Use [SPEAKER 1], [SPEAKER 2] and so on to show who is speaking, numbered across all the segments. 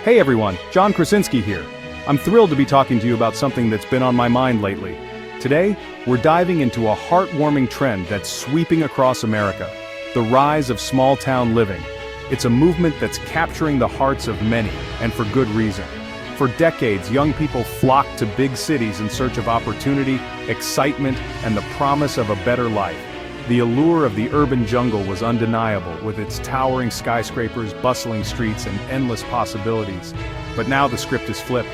[SPEAKER 1] Hey everyone, John Krasinski here. I'm thrilled to be talking to you about something that's been on my mind lately. Today, we're diving into a heartwarming trend that's sweeping across America: the rise of small-town living. It's a movement that's capturing the hearts of many, and for good reason. For decades, young people flocked to big cities in search of opportunity, excitement, and the promise of a better life. The allure of the urban jungle was undeniable, with its towering skyscrapers, bustling streets, and endless possibilities. But now the script is flipped.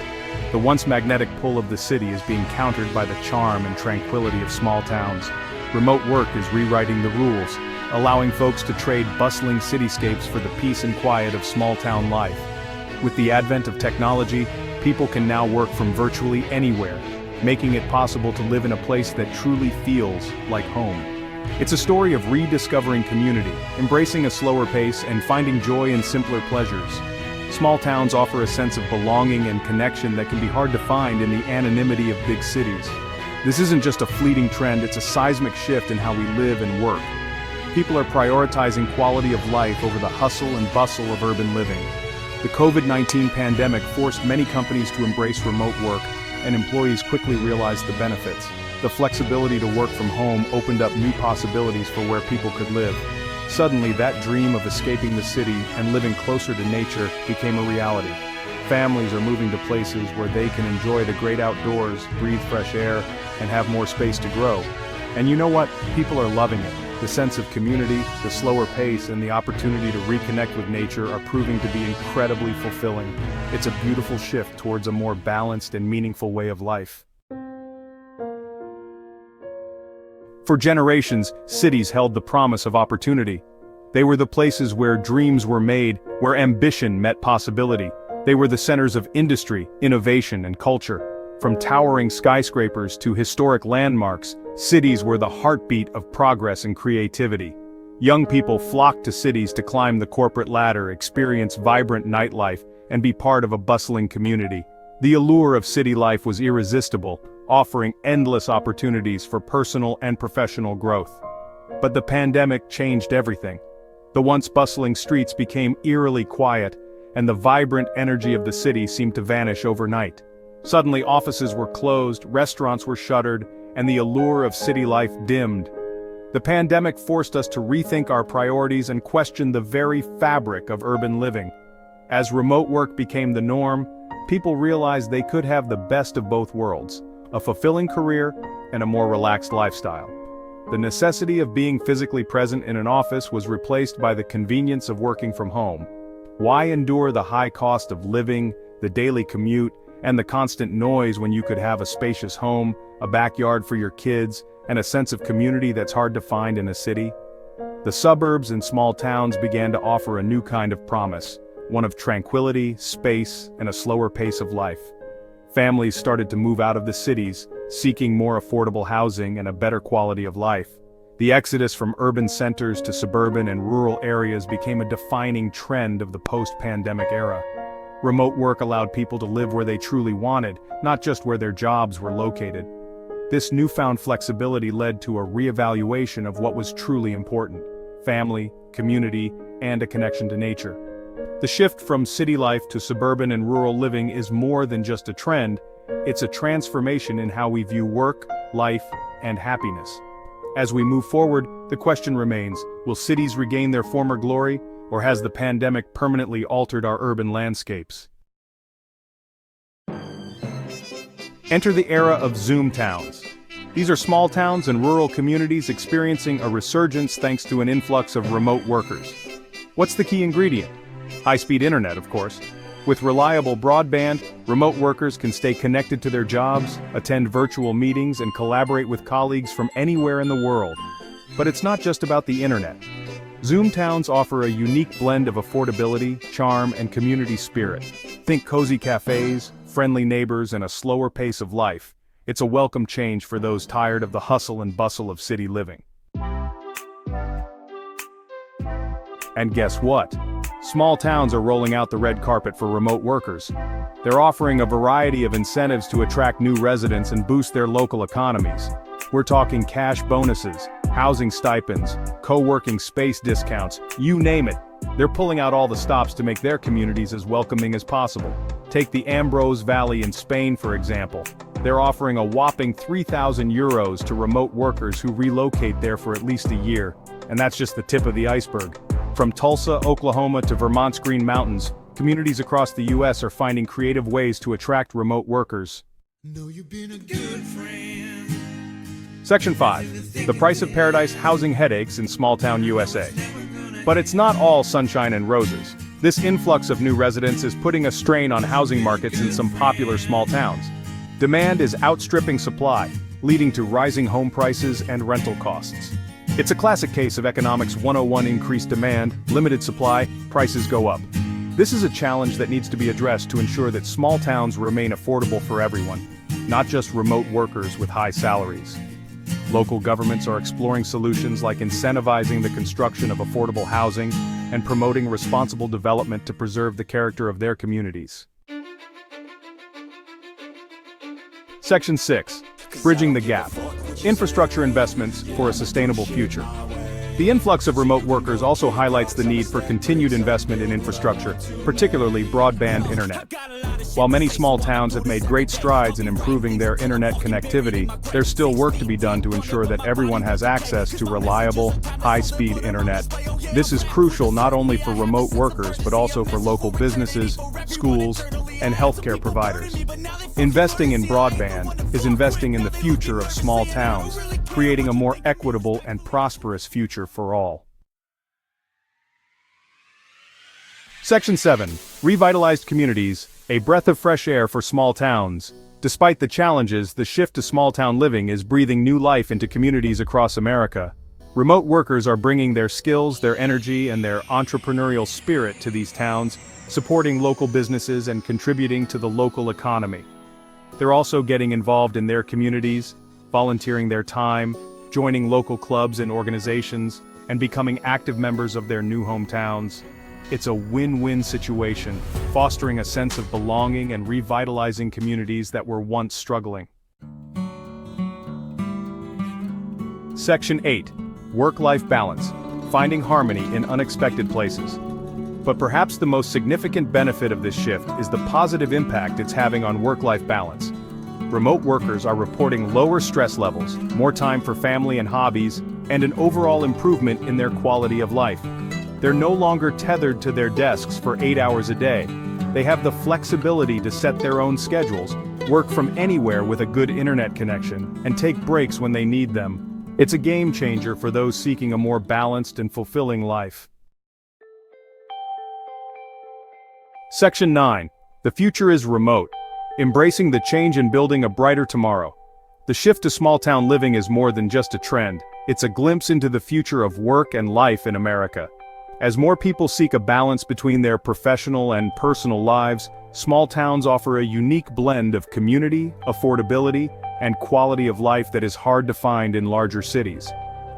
[SPEAKER 1] The once magnetic pull of the city is being countered by the charm and tranquility of small towns. Remote work is rewriting the rules, allowing folks to trade bustling cityscapes for the peace and quiet of small-town life. With the advent of technology, people can now work from virtually anywhere, making it possible to live in a place that truly feels like home. It's a story of rediscovering community, embracing a slower pace, and finding joy in simpler pleasures. Small towns offer a sense of belonging and connection that can be hard to find in the anonymity of big cities. This isn't just a fleeting trend, it's a seismic shift in how we live and work. People are prioritizing quality of life over the hustle and bustle of urban living. The COVID-19 pandemic forced many companies to embrace remote work, and employees quickly realized the benefits. The flexibility to work from home opened up new possibilities for where people could live. Suddenly, that dream of escaping the city and living closer to nature became a reality. Families are moving to places where they can enjoy the great outdoors, breathe fresh air, and have more space to grow. And you know what? People are loving it. The sense of community, the slower pace, and the opportunity to reconnect with nature are proving to be incredibly fulfilling. It's a beautiful shift towards a more balanced and meaningful way of life. For generations, cities held the promise of opportunity. They were the places where dreams were made, where ambition met possibility. They were the centers of industry, innovation, and culture. From towering skyscrapers to historic landmarks, cities were the heartbeat of progress and creativity. Young people flocked to cities to climb the corporate ladder, experience vibrant nightlife, and be part of a bustling community. The allure of city life was irresistible, offering endless opportunities for personal and professional growth. But the pandemic changed everything. The once bustling streets became eerily quiet, and the vibrant energy of the city seemed to vanish overnight. Suddenly, offices were closed, restaurants were shuttered, and the allure of city life dimmed. The pandemic forced us to rethink our priorities and question the very fabric of urban living. As remote work became the norm, people realized they could have the best of both worlds: a fulfilling career and a more relaxed lifestyle. The necessity of being physically present in an office was replaced by the convenience of working from home. Why endure the high cost of living, the daily commute, and the constant noise when you could have a spacious home, a backyard for your kids, and a sense of community that's hard to find in a city? The suburbs and small towns began to offer a new kind of promise, one of tranquility, space, and a slower pace of life. Families started to move out of the cities, seeking more affordable housing and a better quality of life. The exodus from urban centers to suburban and rural areas became a defining trend of the post-pandemic era. Remote work allowed people to live where they truly wanted, not just where their jobs were located. This newfound flexibility led to a reevaluation of what was truly important: family, community, and a connection to nature. The shift from city life to suburban and rural living is more than just a trend, it's a transformation in how we view work, life, and happiness. As we move forward, the question remains: will cities regain their former glory, or has the pandemic permanently altered our urban landscapes? Enter the era of Zoom towns. These are small towns and rural communities experiencing a resurgence thanks to an influx of remote workers. What's the key ingredient? High-speed internet, of course. With reliable broadband, remote workers can stay connected to their jobs, attend virtual meetings, and collaborate with colleagues from anywhere in the world. But it's not just about the internet. Zoom towns offer a unique blend of affordability, charm, and community spirit. Think cozy cafes, friendly neighbors, and a slower pace of life. It's a welcome change for those tired of the hustle and bustle of city living. And guess what? Small towns are rolling out the red carpet for remote workers. They're offering a variety of incentives to attract new residents and boost their local economies. We're talking cash bonuses, housing stipends, co-working space discounts, you name it. They're pulling out all the stops to make their communities as welcoming as possible. Take the Ambrose Valley in Spain, for example. They're offering a whopping €3,000 to remote workers who relocate there for at least a year. And that's just the tip of the iceberg. From Tulsa, Oklahoma to Vermont's Green Mountains, communities across the U.S. are finding creative ways to attract remote workers.
[SPEAKER 2] Know you've been a good friend.
[SPEAKER 1] Section 5. The Price of Paradise Housing Headaches in Small-Town USA. But it's not all sunshine and roses. This influx of new residents is putting a strain on housing markets in some popular small towns. Demand is outstripping supply, leading to rising home prices and rental costs. It's a classic case of Economics 101: increased demand, limited supply, prices go up. This is a challenge that needs to be addressed to ensure that small towns remain affordable for everyone, not just remote workers with high salaries. Local governments are exploring solutions like incentivizing the construction of affordable housing and promoting responsible development to preserve the character of their communities. Section 6. Bridging the Gap. Infrastructure investments for a sustainable future. The influx of remote workers also highlights the need for continued investment in infrastructure, particularly broadband internet. While many small towns have made great strides in improving their internet connectivity, there's still work to be done to ensure that everyone has access to reliable, high-speed internet. This is crucial not only for remote workers but also for local businesses, schools, and healthcare providers. Investing in broadband is investing in the future of small towns, creating a more equitable and prosperous future for all. Section 7. Revitalized communities, a breath of fresh air for small towns. Despite the challenges, the shift to small-town living is breathing new life into communities across America. Remote workers are bringing their skills, their energy, and their entrepreneurial spirit to these towns, supporting local businesses and contributing to the local economy. They're also getting involved in their communities, volunteering their time, joining local clubs and organizations, and becoming active members of their new hometowns. It's a win-win situation, fostering a sense of belonging and revitalizing communities that were once struggling. Section 8. Work-life balance, finding harmony in unexpected places. But perhaps the most significant benefit of this shift is the positive impact it's having on work-life balance. Remote workers are reporting lower stress levels, more time for family and hobbies, and an overall improvement in their quality of life. They're no longer tethered to their desks for 8 hours a day. They have the flexibility to set their own schedules, work from anywhere with a good internet connection, and take breaks when they need them. It's a game changer for those seeking a more balanced and fulfilling life. Section 9. The future is remote. Embracing the change and building a brighter tomorrow. The shift to small-town living is more than just a trend. It's a glimpse into the future of work and life in America. As more people seek a balance between their professional and personal lives, small towns offer a unique blend of community, affordability, and quality of life that is hard to find in larger cities.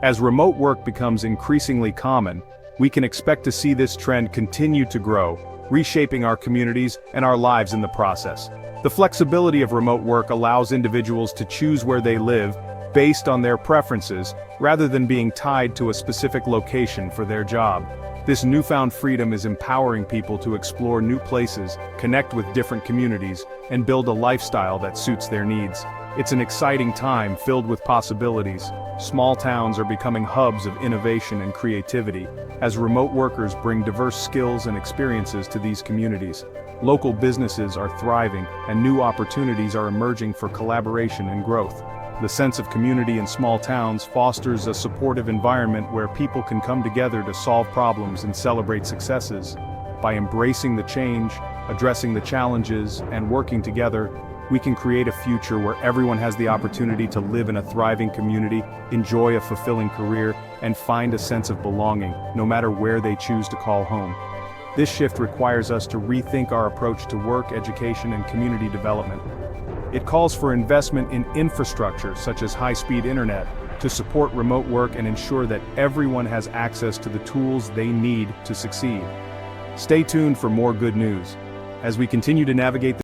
[SPEAKER 1] As remote work becomes increasingly common, we can expect to see this trend continue to grow, reshaping our communities and our lives in the process. The flexibility of remote work allows individuals to choose where they live based on their preferences, rather than being tied to a specific location for their job. This newfound freedom is empowering people to explore new places, connect with different communities, and build a lifestyle that suits their needs. It's an exciting time filled with possibilities. Small towns are becoming hubs of innovation and creativity, as remote workers bring diverse skills and experiences to these communities. Local businesses are thriving, and new opportunities are emerging for collaboration and growth. The sense of community in small towns fosters a supportive environment where people can come together to solve problems and celebrate successes. By embracing the change, addressing the challenges, and working together, we can create a future where everyone has the opportunity to live in a thriving community, enjoy a fulfilling career, and find a sense of belonging, no matter where they choose to call home. This shift requires us to rethink our approach to work, education, and community development. It calls for investment in infrastructure such as high-speed internet to support remote work and ensure that everyone has access to the tools they need to succeed. Stay tuned for more good news as we continue to navigate